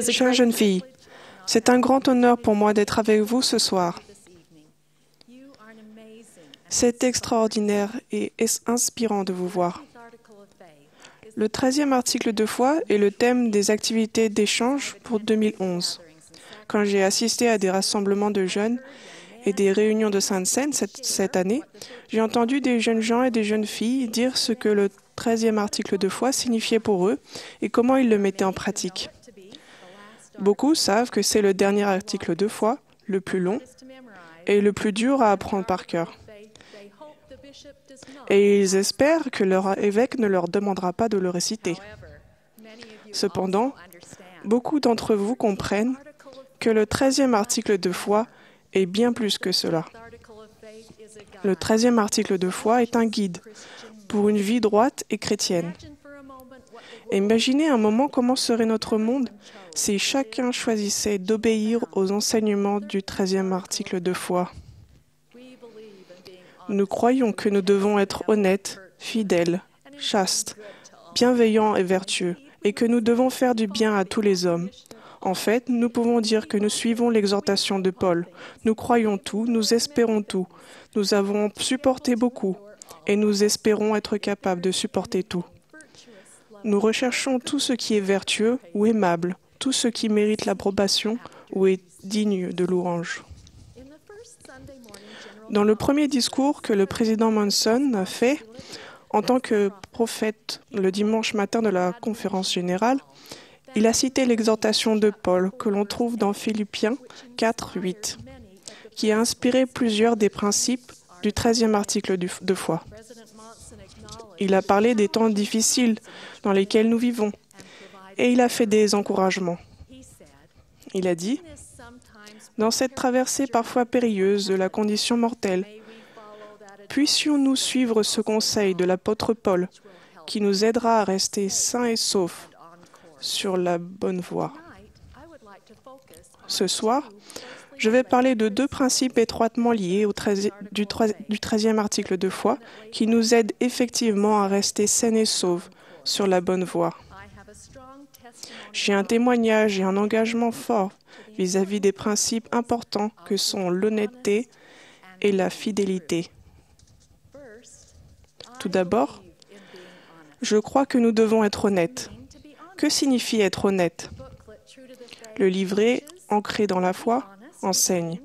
Chères jeunes filles, c'est un grand honneur pour moi d'être avec vous ce soir. C'est extraordinaire et inspirant de vous voir. Le 13e article de foi est le thème des activités d'échange pour 2011. Quand j'ai assisté à des rassemblements de jeunes et des réunions de Sainte-Seine cette année, j'ai entendu des jeunes gens et des jeunes filles dire ce que le 13e article de foi signifiait pour eux et comment ils le mettaient en pratique. Beaucoup savent que c'est le dernier article de foi, le plus long et le plus dur à apprendre par cœur. Et ils espèrent que leur évêque ne leur demandera pas de le réciter. Cependant, beaucoup d'entre vous comprennent que le 13e article de foi est bien plus que cela. Le 13e article de foi est un guide pour une vie droite et chrétienne. Imaginez un moment comment serait notre monde si chacun choisissait d'obéir aux enseignements du 13e article de foi. Nous croyons que nous devons être honnêtes, fidèles, chastes, bienveillants et vertueux, et que nous devons faire du bien à tous les hommes. En fait, nous pouvons dire que nous suivons l'exhortation de Paul. Nous croyons tout, nous espérons tout. Nous avons supporté beaucoup, et nous espérons être capables de supporter tout. Nous recherchons tout ce qui est vertueux ou aimable, tout ce qui mérite l'approbation ou est digne de louange. Dans le premier discours que le président Monson a fait en tant que prophète le dimanche matin de la conférence générale, il a cité l'exhortation de Paul que l'on trouve dans Philippiens 4, 8, qui a inspiré plusieurs des principes du 13e article de foi. Il a parlé des temps difficiles dans lesquels nous vivons et il a fait des encouragements. Il a dit: dans cette traversée parfois périlleuse de la condition mortelle, puissions-nous suivre ce conseil de l'apôtre Paul qui nous aidera à rester sains et saufs sur la bonne voie. Ce soir, je vais parler de deux principes étroitement liés du 13e article de foi qui nous aident effectivement à rester sains et saufs sur la bonne voie. J'ai un témoignage et un engagement fort vis-à-vis des principes importants que sont l'honnêteté et la fidélité. Tout d'abord, je crois que nous devons être honnêtes. Que signifie être honnête? Le livret, ancré dans la foi, enseigne.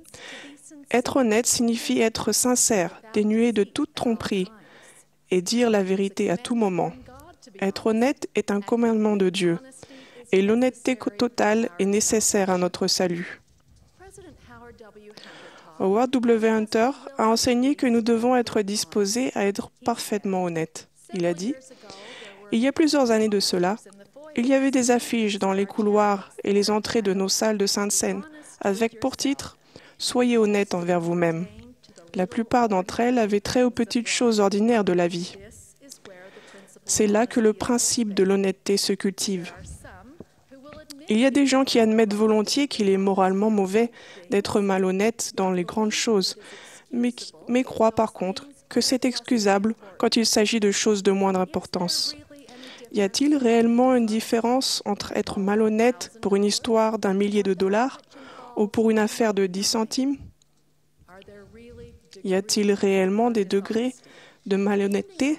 Être honnête signifie être sincère, dénué de toute tromperie et dire la vérité à tout moment. Être honnête est un commandement de Dieu. Et l'honnêteté totale est nécessaire à notre salut. Howard W. Hunter a enseigné que nous devons être disposés à être parfaitement honnêtes. Il a dit: il y a plusieurs années de cela, il y avait des affiches dans les couloirs et les entrées de nos salles de Sainte-Seine avec pour titre « Soyez honnête envers vous-même ». La plupart d'entre elles avaient trait aux petites choses ordinaires de la vie. C'est là que le principe de l'honnêteté se cultive. Il y a des gens qui admettent volontiers qu'il est moralement mauvais d'être malhonnête dans les grandes choses, mais croient par contre que c'est excusable quand il s'agit de choses de moindre importance. Y a-t-il réellement une différence entre être malhonnête pour une histoire d'1 millier de dollars ou pour une affaire de 10 centimes? Y a-t-il réellement des degrés de malhonnêteté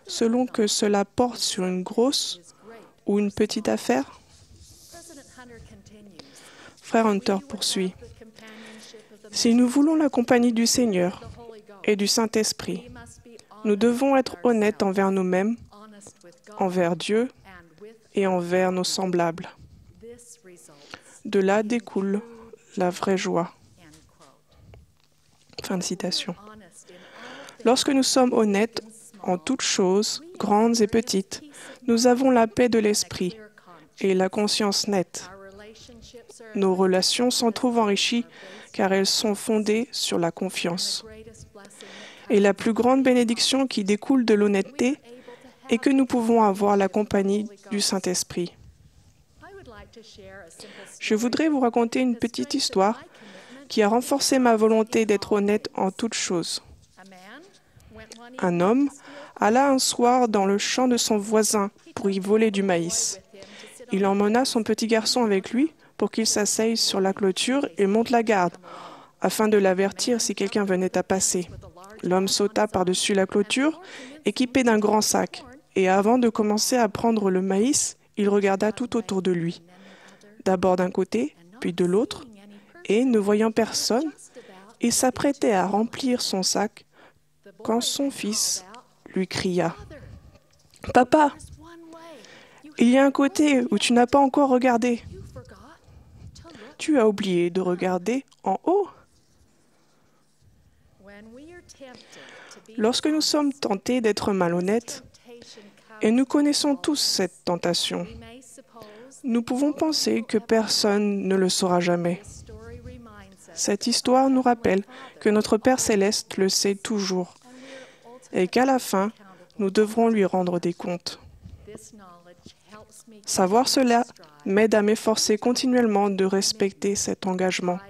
selon que cela porte sur une grosse ou une petite affaire? Frère Hunter poursuit: si nous voulons la compagnie du Seigneur et du Saint-Esprit, nous devons être honnêtes envers nous-mêmes, envers Dieu et envers nos semblables. De là découle la vraie joie. Fin de citation. Lorsque nous sommes honnêtes en toutes choses, grandes et petites, nous avons la paix de l'esprit et la conscience nette. Nos relations s'en trouvent enrichies car elles sont fondées sur la confiance. Et la plus grande bénédiction qui découle de l'honnêteté est que nous pouvons avoir la compagnie du Saint-Esprit. Je voudrais vous raconter une petite histoire qui a renforcé ma volonté d'être honnête en toutes choses. Un homme alla un soir dans le champ de son voisin pour y voler du maïs. Il emmena son petit garçon avec lui pour qu'il s'asseye sur la clôture et monte la garde, afin de l'avertir si quelqu'un venait à passer. L'homme sauta par-dessus la clôture, équipé d'un grand sac, et avant de commencer à prendre le maïs, il regarda tout autour de lui, d'abord d'un côté, puis de l'autre, et, ne voyant personne, il s'apprêtait à remplir son sac quand son fils lui cria « Papa, il y a un côté où tu n'as pas encore regardé. Tu as oublié de regarder en haut. » Lorsque nous sommes tentés d'être malhonnêtes, et nous connaissons tous cette tentation, nous pouvons penser que personne ne le saura jamais. Cette histoire nous rappelle que notre Père céleste le sait toujours et qu'à la fin, nous devrons lui rendre des comptes. Savoir cela m'aide à m'efforcer continuellement de respecter cet engagement.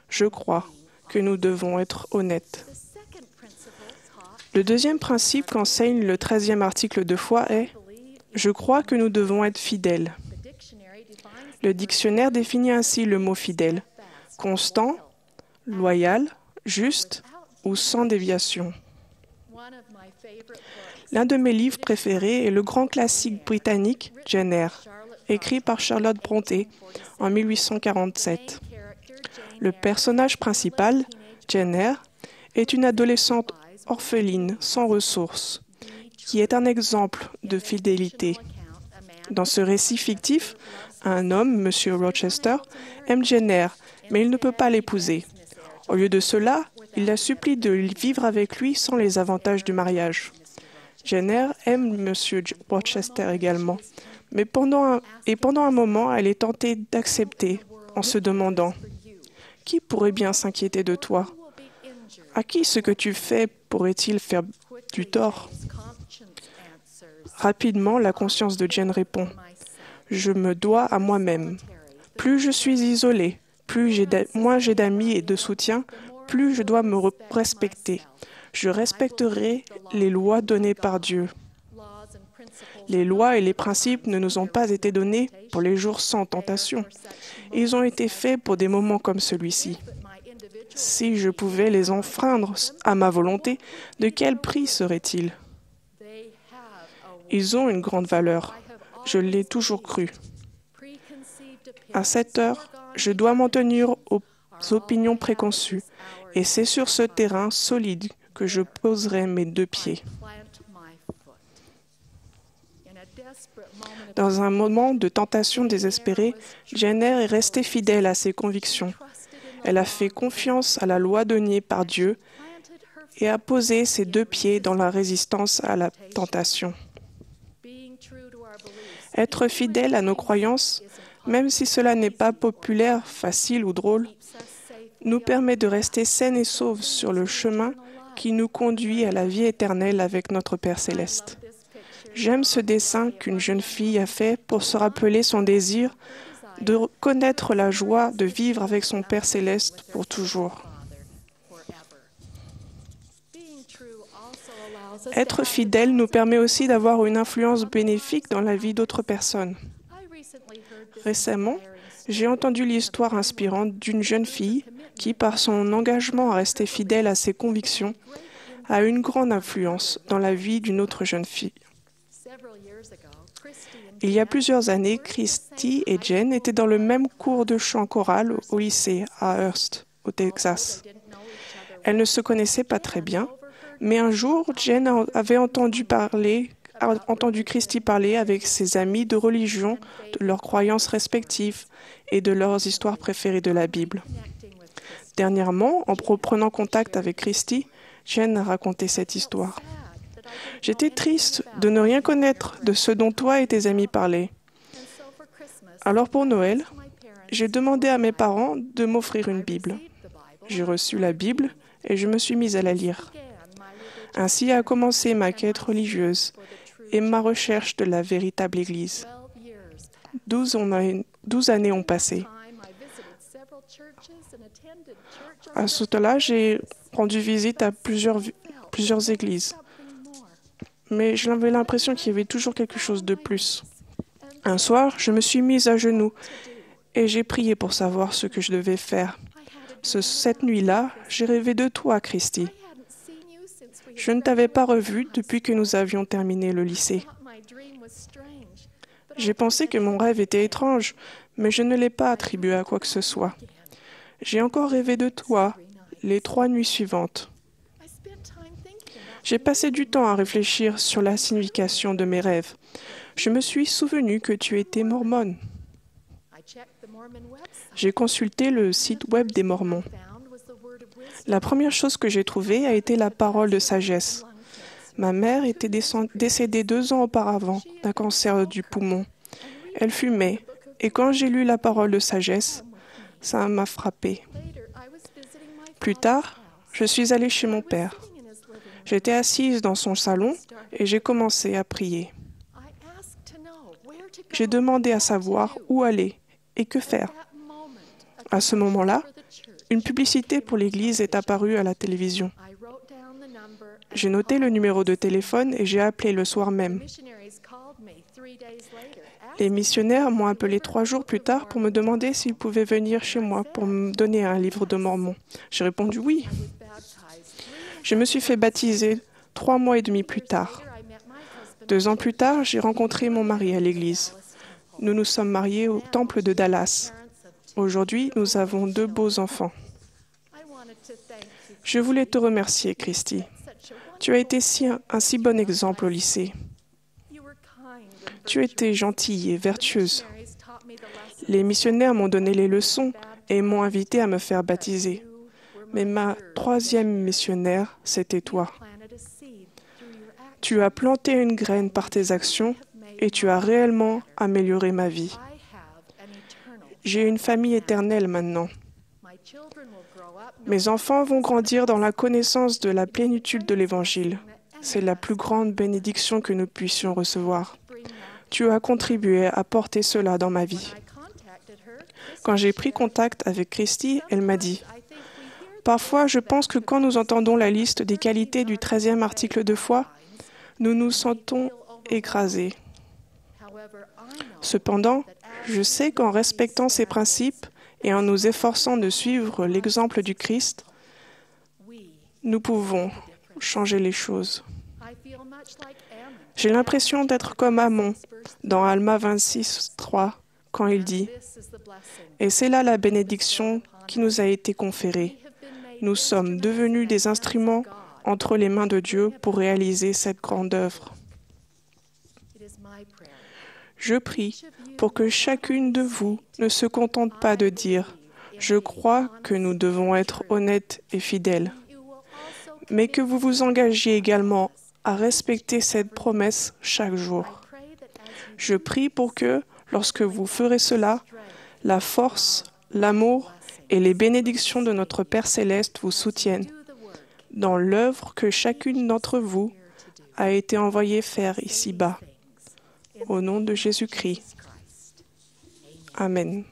Je crois que nous devons être honnêtes. Le deuxième principe qu'enseigne le 13e article de foi est « Je crois que nous devons être fidèles ». Le dictionnaire définit ainsi le mot fidèle, constant, loyal, juste ou sans déviation. L'un de mes livres préférés est le grand classique britannique Jane Eyre, écrit par Charlotte Brontë en 1847. Le personnage principal, Jane Eyre, est une adolescente orpheline sans ressources, qui est un exemple de fidélité. Dans ce récit fictif, un homme, M. Rochester, aime Jane Eyre, mais il ne peut pas l'épouser. Au lieu de cela, il la supplie de vivre avec lui sans les avantages du mariage. Jane Eyre aime M. Rochester également, mais pendant un moment, elle est tentée d'accepter en se demandant « Qui pourrait bien s'inquiéter de toi? À qui ce que tu fais pourrait-il faire du tort ?» Rapidement, la conscience de Jane répond « Je me dois à moi-même. Plus je suis isolée, moins j'ai d'amis et de soutien, plus je dois me respecter. Je respecterai les lois données par Dieu. Les lois et les principes ne nous ont pas été donnés pour les jours sans tentation. Ils ont été faits pour des moments comme celui-ci. Si je pouvais les enfreindre à ma volonté, de quel prix serait-il? Ils ont une grande valeur. Je l'ai toujours cru. À cette heure, je dois m'en tenir aux opinions préconçues, et c'est sur ce terrain solide que je poserai mes deux pieds. Dans un moment de tentation désespérée, Jane Eyre est restée fidèle à ses convictions. Elle a fait confiance à la loi donnée par Dieu et a posé ses deux pieds dans la résistance à la tentation. Être fidèle à nos croyances, même si cela n'est pas populaire, facile ou drôle, nous permet de rester saines et sauves sur le chemin qui nous conduit à la vie éternelle avec notre Père céleste. J'aime ce dessin qu'une jeune fille a fait pour se rappeler son désir de connaître la joie de vivre avec son Père céleste pour toujours. Être fidèle nous permet aussi d'avoir une influence bénéfique dans la vie d'autres personnes. Récemment, j'ai entendu l'histoire inspirante d'une jeune fille qui, par son engagement à rester fidèle à ses convictions, a une grande influence dans la vie d'une autre jeune fille. Il y a plusieurs années, Christy et Jen étaient dans le même cours de chant choral au lycée à Hearst, au Texas. Elles ne se connaissaient pas très bien, mais un jour, Jen avait entendu Christy parler avec ses amis de religion, de leurs croyances respectives et de leurs histoires préférées de la Bible. Dernièrement, en prenant contact avec Christy, Jen a raconté cette histoire. « J'étais triste de ne rien connaître de ce dont toi et tes amis parlaient. Alors pour Noël, j'ai demandé à mes parents de m'offrir une Bible. J'ai reçu la Bible et je me suis mise à la lire. Ainsi a commencé ma quête religieuse et ma recherche de la véritable Église. 12 années ont passé. À ce temps-là, j'ai rendu visite à plusieurs églises. Mais j'avais l'impression qu'il y avait toujours quelque chose de plus. Un soir, je me suis mise à genoux et j'ai prié pour savoir ce que je devais faire. Cette nuit-là, j'ai rêvé de toi, Christy. Je ne t'avais pas revu depuis que nous avions terminé le lycée. J'ai pensé que mon rêve était étrange, mais je ne l'ai pas attribué à quoi que ce soit. J'ai encore rêvé de toi les 3 nuits suivantes. J'ai passé du temps à réfléchir sur la signification de mes rêves. Je me suis souvenu que tu étais mormone. J'ai consulté le site web des Mormons. La première chose que j'ai trouvée a été la parole de sagesse. Ma mère était décédée 2 ans auparavant d'un cancer du poumon. Elle fumait, et quand j'ai lu la parole de sagesse, ça m'a frappée. Plus tard, je suis allée chez mon père. J'étais assise dans son salon et j'ai commencé à prier. J'ai demandé à savoir où aller et que faire. À ce moment-là, une publicité pour l'église est apparue à la télévision. J'ai noté le numéro de téléphone et j'ai appelé le soir même. Les missionnaires m'ont appelé 3 jours plus tard pour me demander s'ils pouvaient venir chez moi pour me donner un livre de Mormon. J'ai répondu oui. Je me suis fait baptiser 3 mois et demi plus tard. 2 ans plus tard, j'ai rencontré mon mari à l'église. Nous nous sommes mariés au temple de Dallas. Aujourd'hui, nous avons 2 beaux enfants. Je voulais te remercier, Christy. Tu as été un si bon exemple au lycée. Tu étais gentille et vertueuse. Les missionnaires m'ont donné les leçons et m'ont invité à me faire baptiser. Mais ma 3e missionnaire, c'était toi. Tu as planté une graine par tes actions et tu as réellement amélioré ma vie. J'ai une famille éternelle maintenant. Mes enfants vont grandir dans la connaissance de la plénitude de l'Évangile. C'est la plus grande bénédiction que nous puissions recevoir. Tu as contribué à porter cela dans ma vie. Quand j'ai pris contact avec Christy, elle m'a dit « Parfois, je pense que quand nous entendons la liste des qualités du 13e article de foi, nous nous sentons écrasés. Cependant, je sais qu'en respectant ces principes et en nous efforçant de suivre l'exemple du Christ, nous pouvons changer les choses. J'ai l'impression d'être comme Amon dans Alma 26, 3, quand il dit « Et c'est là la bénédiction qui nous a été conférée. Nous sommes devenus des instruments entre les mains de Dieu pour réaliser cette grande œuvre. » Je prie pour que chacune de vous ne se contente pas de dire « Je crois que nous devons être honnêtes et fidèles », mais que vous vous engagiez également à respecter cette promesse chaque jour. Je prie pour que, lorsque vous ferez cela, la force, l'amour et les bénédictions de notre Père Céleste vous soutiennent dans l'œuvre que chacune d'entre vous a été envoyée faire ici-bas. Au nom de Jésus-Christ. Amen.